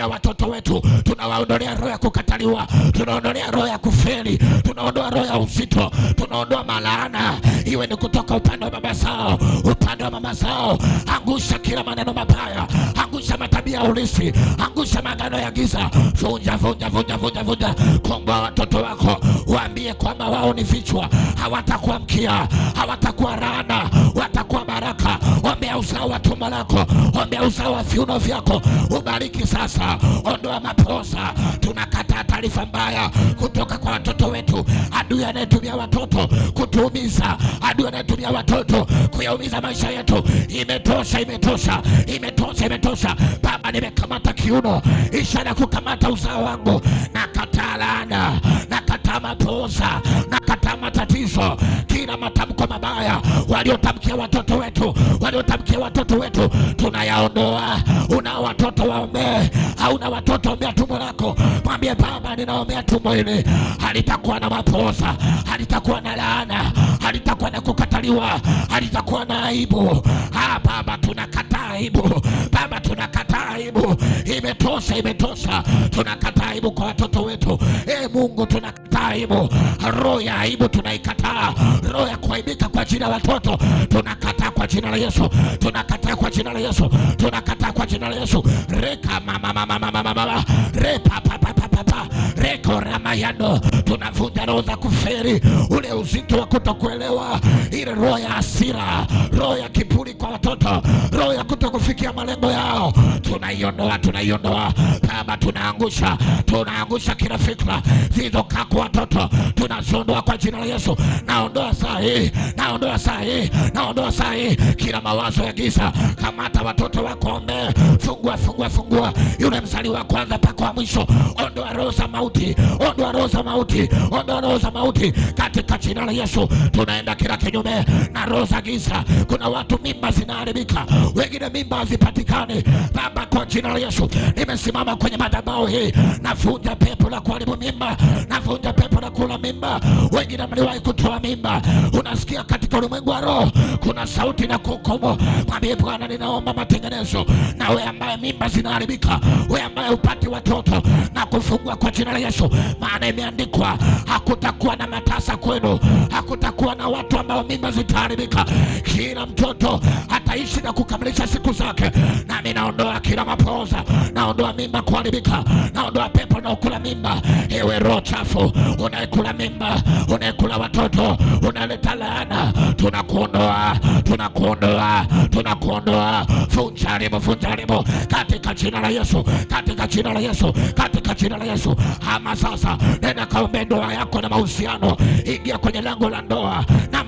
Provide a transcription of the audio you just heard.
tunaondolea watoto wetu, tunawaondolea roho ya kukataliwa, tunaondolea roho ya kufeli, tunaondoa roho ya uzito, tunaondoa malaana, iwe ni kutoka upande wa baba zao, upande wa mama zao. Angusha kila maneno mabaya, angusha matabia ya ulisi, angusha magano ya giza. Vunja vunja vunja vunja vunja. Komboa watoto wako, waambie kwamba wao ni vichwa, hawatakuwa mkia, hawatakuwa laana, watakuwa baraka. Ombea uzao wa tumbo lako, ombea uzao wa viuno vyako, ubariki sasa. Ondoa maposa. Tunakataa taarifa mbaya kutoka kwa watoto wetu. Adui anayetumia watoto kutuumiza, adui anayetumia watoto kuyaumiza maisha yetu. Imetosha, imetosha, imetosha, imetosha. Baba, nimekamata kiuno, ishara kukamata uzao wangu. Nakataa laana, nakataa maposa, nakataa matatizo, kila matamko mabaya waliotamkia watoto wetu, waliotamkia watoto wetu, tunayaondoa. Una watoto waombee, hauna watoto ombea tumbo lako. Mwambie Baba, ninaombea tumbo hili, halitakuwa na maposa, halitakuwa na laana, halitakuwa na kukataliwa, halitakuwa na aibu. Baba, tunakataa aibu. Baba, tunakataa aibu. Imetosha, imetosha. Tunakataa aibu kwa watoto wetu. Mungu, tunakataa aibu. Roho ya aibu tunaikataa. Roho ya kuaibika kwa jina la watoto tunakataa kwa jina la Yesu. Tunakataa kwa jina la Yesu. Tunakataa kwa jina la Yesu. Reka mama mama mama mama. Repa papa papa. Reko ramayano. Tunavunja roho za kuferi, ule uzito wa kutokuelewa, ile roho ya hasira, roho ya kiburi kwa watoto, roho ya kutokufikia malengo yao. Tunaiondoa, tunaiondoa. Baba, tunaangusha, tunaangusha kila fikra zilizokaa kwa watoto, tunaziondoa kwa jina la Yesu. Naondoa saa hii, naondoa saa hii, naondoa saa hii kila mawazo ya giza. Kamata watoto wako, ombee, fungua, fungua, fungua yule mzaliwa wa kwanza mpaka wa mwisho. Ondoa roho za mauti, ondoa roho za mauti, ondoa roho za mauti katika jina la Yesu. Tunaenda kila kinyume na roho za giza. Kuna watu mimba zinaharibika, wengine mimba hazipatikani. Baba, kwa jina la Yesu nimesimama kwenye madhabahu hii, navunja pepo la kuharibu mimba, navunja pepo la kula mimba. Wengine mliwahi kutoa mimba, unasikia katika ulimwengu wa roho kuna sauti na kuhukumu. Mwambie Bwana, ninaomba matengenezo. Na wewe ambaye mimba zinaharibika, wewe ambaye upati watoto, na kufungua kwa jina la Yesu, maana imeandikwa hakutakuwa na matasa kwenu, hakutakuwa na watu ambao mimba zitaharibika. Kila mtoto ataishi na kukamilisha siku zake. Nami naondoa kila mapoza, naondoa mimba kuharibika, naondoa pepo na ukula mimba. Ewe roho chafu unayekula mimba, unayekula watoto, unaleta laana, tunakuondoa, tunakuondoa, tunakuondoa. Funjaribu, funjaribu katika jina la Yesu, katika jina la Yesu, katika jina la Yesu. Ama sasa nenda kaombe ndoa yako na mahusiano, ingia kwenye lango la ndoa na